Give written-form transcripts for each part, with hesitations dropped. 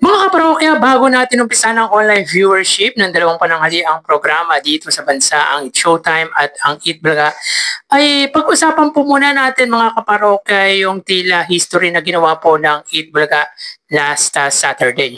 Mga kaparokya, bago natin umpisa ng online viewership ng dalawang pananghaliang programa dito sa bansa, ang It's Showtime at ang Eat Blaga, ay pag-usapan po muna natin mga kaparokya yung tila history na ginawa po ng Eat Blaga last Saturday.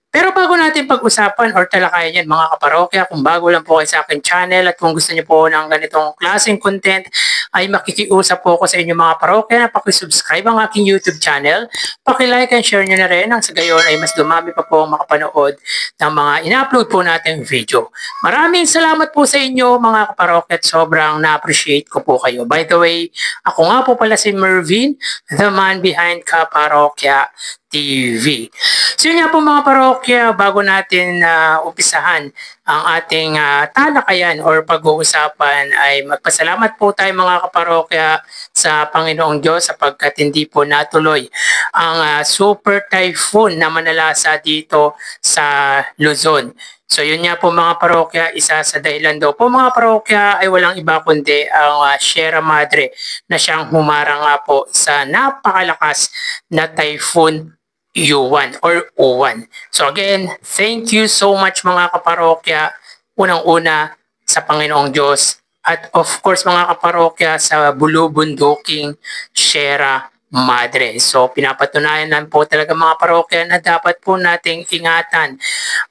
Pero bago natin pag-usapan or talakayan yan mga kaparokya, kung bago lang po kayo sa aking channel at kung gusto niyo po ng ganitong klaseng content, ay makikiusap po ako sa inyo mga parokya na pakisubscribe ang aking YouTube channel, pakilike and share nyo na rin nang sa gayon ay mas dumami pa po ang makapanood ng mga ina-upload po nating video. Maraming salamat po sa inyo mga kaparokya at sobrang na-appreciate ko po kayo. By the way, ako nga po pala si Mervin, the man behind Kaparokya TV. So yun nga po mga parokya, bago natin umpisahan ang ating talakayan or pag-uusapan ay magpasalamat po tayo mga kaparokya sa Panginoong Diyos sapagkat hindi po natuloy ang super typhoon na manalasa dito sa Luzon. So yun nga po mga parokya, isa sa dahilan daw po mga parokya ay walang iba kundi ang Sierra Madre na siyang humarang nga po sa napakalakas na typhoon U1 or O1. So again, thank you so much mga kaparokya, unang-una sa Panginoong Diyos at of course mga kaparokya sa bulubunduking Sierra Madre. So pinapatunayan lang po talaga mga parokya na dapat po nating ingatan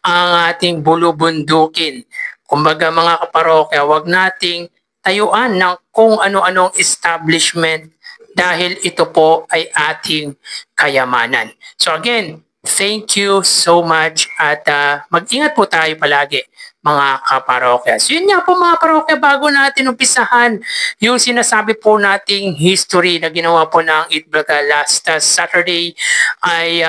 ang ating bulubundukin. Kumbaga mga kaparokya, wag nating tayuan ng kung ano-anong establishment dahil ito po ay ating kayamanan. So again, thank you so much at mag-ingat po tayo palagi mga kaparokya. So yun nga po mga parokya, bago natin umpisahan yung sinasabi po nating history na ginawa po ng Eat Blaga last Saturday ay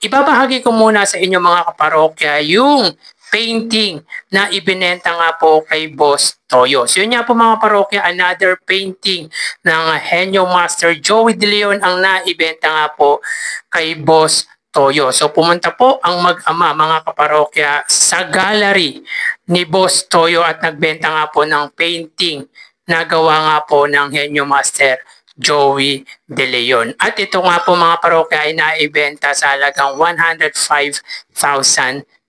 ibabahagi ko muna sa inyo mga kaparokya yung painting na ibinenta nga po kay Boss Toyo. So yun nga po mga parokya, another painting ng Henyo Master Joey De Leon ang naibenta nga po kay Boss Toyo. So pumunta po ang mag-ama mga kaparokya sa gallery ni Boss Toyo at nagbenta nga po ng painting na gawa nga po ng Henyo Master Joey De Leon. At ito nga po mga parokya ay naibenta sa halagang 105,000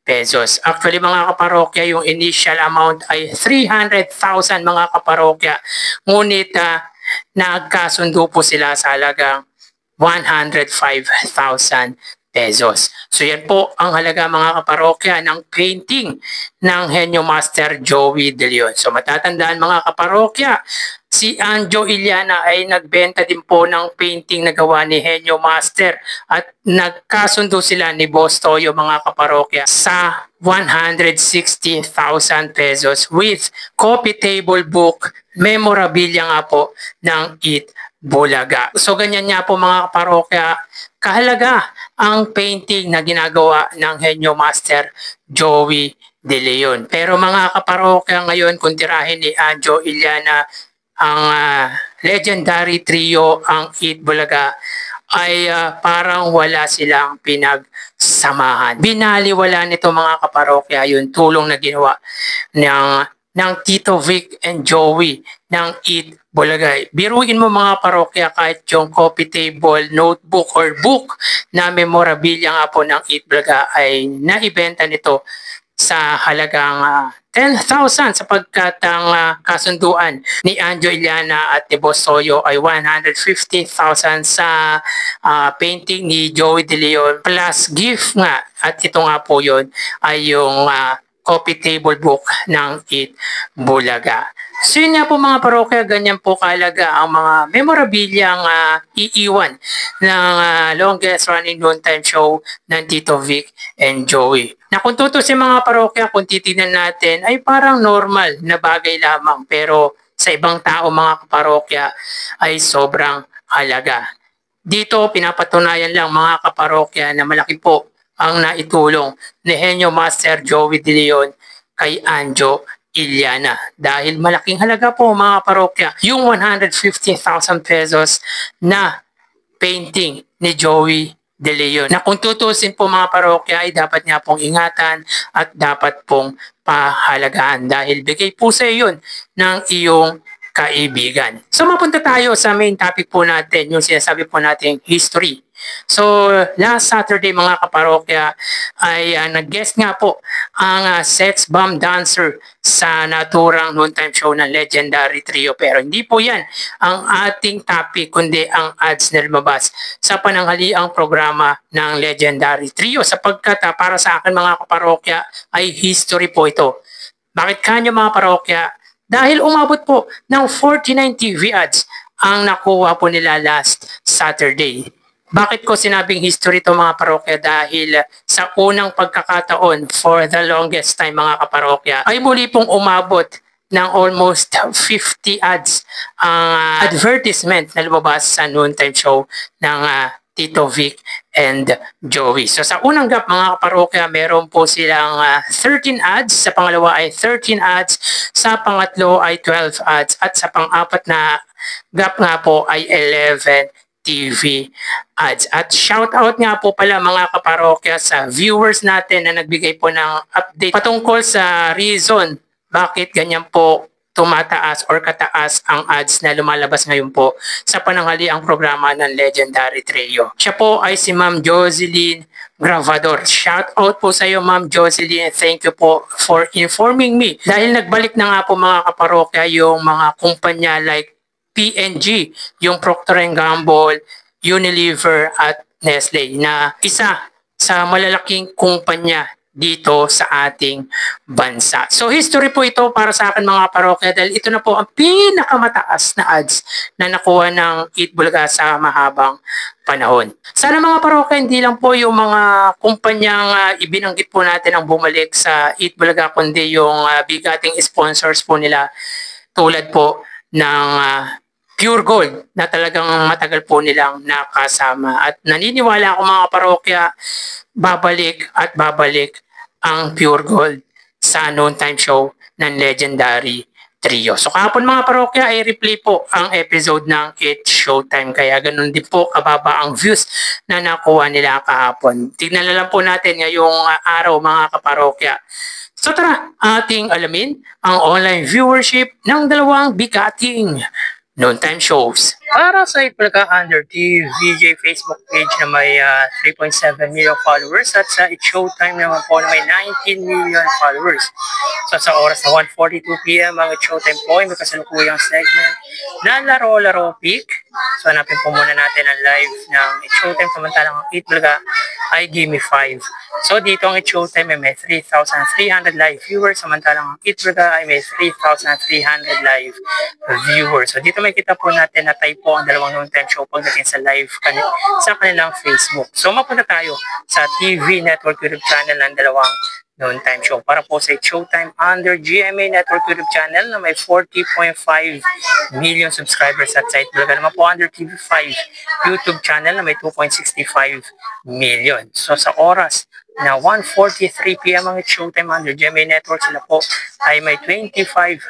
pesos. Actually mga kaparokya, yung initial amount ay 300,000 mga kaparokya. Ngunit nagkasundo po sila sa halagang 105,000 pesos. So yan po ang halaga mga kaparokya ng painting ng Henyo Master Joey De Leon. So matatandaan mga kaparokya, si Anjo Iliana ay nagbenta din po ng painting na gawa ni Henyo Master at nagkasundo sila ni Boss Toyo mga kaparokya sa 160,000 pesos with coffee table book, memorabilia nga po ng Eat Bulaga. So ganyan nga po mga kaparokya, kahalaga ang painting na ginagawa ng Henyo Master Joey De Leon. Pero mga kaparokya, ngayon kung tirahin ni Anjo Iliana ang legendary trio, ang Eat Bulaga, ay parang wala silang pinagsamahan. Binaliwala nito mga kaparokya yung tulong na ginawa ng Tito Vic and Joey ng Eat Bulaga. Biruin mo mga parokya, kahit yung coffee table, notebook or book na memorabilia nga po ng Eat Bulaga ay naibenta nito sa halagang 10,000 sapagkat ang kasunduan ni Anjo Iliana at ni Boss Toyo ay 150,000 sa painting ni Joey De Leon plus gift nga, at ito nga po yun ay yung coffee table book ng Eat Bulaga. So yun nga po mga parokya, ganyan po kahalaga ang mga memorabiliang iiwan ng longest running noontime show ng Tito Vic and Joey. Na kung tutusin mga parokya, kung titignan natin ay parang normal na bagay lamang, pero sa ibang tao mga kaparokya ay sobrang halaga. Dito pinapatunayan lang mga kaparokya na malaki po ang naitulong ni Henyo Master Joey De Leon kay Anjo Iliana. Dahil malaking halaga po mga parokya yung 150,000 pesos na painting ni Joey De Leon. Na kung tutusin po mga parokya ay dapat nga pong ingatan at dapat pong pahalagaan dahil bigay po sa iyon ng iyong kaibigan. So mapunta tayo sa main topic po natin, yung sinasabi po natin history So last Saturday mga kaparokya ay nag-guest nga po ang sex bomb dancer sa naturang noontime show ng Legendary Trio. Pero hindi po yan ang ating topic kundi ang ads na lumabas sa pananghaliang programa ng Legendary Trio sapagkat para sa akin mga kaparokya ay history po ito. Bakit kanyo mga parokya? Dahil umabot po ng 49 TV ads ang nakuha po nila last Saturday. Bakit ko sinabing history to mga parokya? Dahil sa unang pagkakataon for the longest time mga kaparokya ay muli pong umabot ng almost 50 ads ang advertisement na lumabas sa noontime show ng Tito Vic and Joey. So sa unang gap mga kaparokya, meron po silang 13 ads, sa pangalawa ay 13 ads, sa pangatlo ay 12 ads, at sa pang-apat na gap nga po ay 11 TV ads. At shout out nga po pala mga kaparokya sa viewers natin na nagbigay po ng update patungkol sa reason bakit ganyan po tumataas or kataas ang ads na lumalabas ngayon po sa pananghaliang programa ng Legendary Trio. Siya po ay si Ma'am Jocelyn Gravador. Shout out po sa iyo Ma'am Jocelyn. Thank you po for informing me. Dahil nagbalik na nga po mga kaparokya yung mga kumpanya like P&G, yung Procter & Gamble, Unilever at Nestle na isa sa malalaking kumpanya dito sa ating bansa. So history po ito para sa akin mga parokya dahil ito na po ang pinakamataas na ads na nakuha ng Eat Bulaga sa mahabang panahon. Sana mga parokya hindi lang po yung mga kumpanyang ibinanggit po natin ang bumalik sa Eat Bulaga kundi yung bigating sponsors po nila tulad po ng Pure Gold na talagang matagal po nilang nakasama. At naniniwala ako mga parokya, babalik at babalik ang Pure Gold sa noontime show ng Legendary Trio. So kahapon mga parokya ay replay po ang episode ng It's Showtime. Kaya ganun din po kababa ang views na nakuha nila kahapon. Tignan na lang po natin ngayong araw mga kaparokya. So tara, ating alamin ang online viewership ng dalawang bigating noontime shows. Para sa Itbulaga Under TVJ Facebook page na may 3.7 million followers at sa It's Showtime naman po na may 19 million followers. So sa oras na 1:42 PM ang It's Showtime po ay may kasalukuyang segment na Laro-Laro Pick. So hanapin po muna natin ang live ng It's Showtime samantalang ang Itbulaga ay Gimme 5. So dito ang It's Showtime ay may 3,300 live viewers samantalang ang Itbulaga ay may 3,300 live viewers. So dito may kita po natin na type po ang dalawang noontime show pagdating sa live sa kanilang Facebook. So mapunta tayo sa TV Network YouTube channel ng dalawang noontime show. Para po sa Showtime under GMA Network YouTube channel na may 40.5 million subscribers at sa Itbulaga naman po under TV5 YouTube channel na may 2.65 million. So sa oras na 1:43 PM ang Showtime under GMA Network, sila po ay may 25,000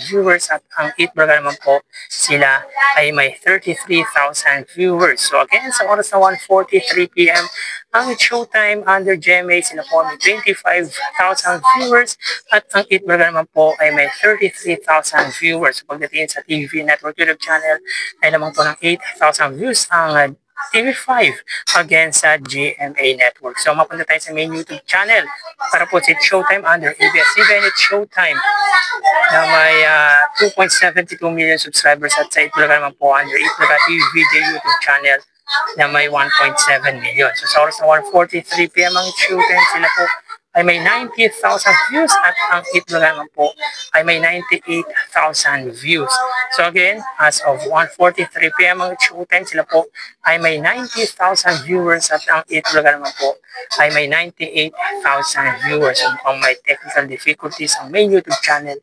viewers at ang Itbulaga naman po sila ay may 33,000 viewers. So again, sa oras na 1:43 PM ang Showtime under GMA, sila po may 25,000 viewers at ang Itbulaga naman po ay may 33,000 viewers. So pagdating sa TV Network YouTube channel ay naman po ng 8,000 views ang TV5 against sa GMA Network. So mapunta tayo sa main YouTube channel para po sa Showtime under ABS-CBN. It's Showtime na may 2.72 million subscribers at sa Itbulaga naman po under Itbulaga TVJ YouTube channel na may 1.7 million. So sa oras na 1:43 PM ang Showtime, sila po ay may 90,000 views at ang Itbulaga naman po ay may 98,000 views. So again, as of 1:43 PM ang Showtime, sila po ay may 90,000 viewers at ang Itbulaga naman po ay may 98,000 viewers. So mukhang may technical difficulties ang main YouTube channel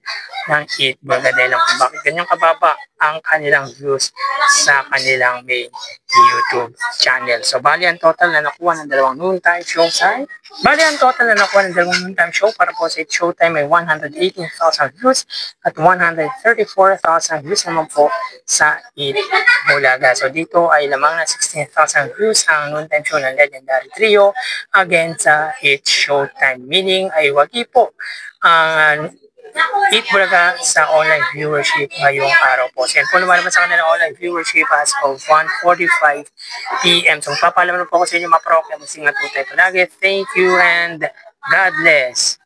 ng Itbulaga dahil kung bakit ganyang kababa ang kanilang views sa kanilang main YouTube channel. So bali ang total na nakuha ng dalawang noontime show site. Bali ang total na nakuha ng dalawang noontime show para po sa Showtime ay 118,000 views at 134,000 views naman po sa Itbulaga. So dito ay lamang na 16,000 views ang noontime show ng Legendary Trio against sa It's Showtime. Meaning ay wagi po ang Eat Bulaga sa online viewership ngayong araw po. So yan po naman sa kanila online viewership as of 1:45 p.m. So papalaman po ko sa inyo mga pro, kaya masingat po tayo palagi. Thank you and God bless.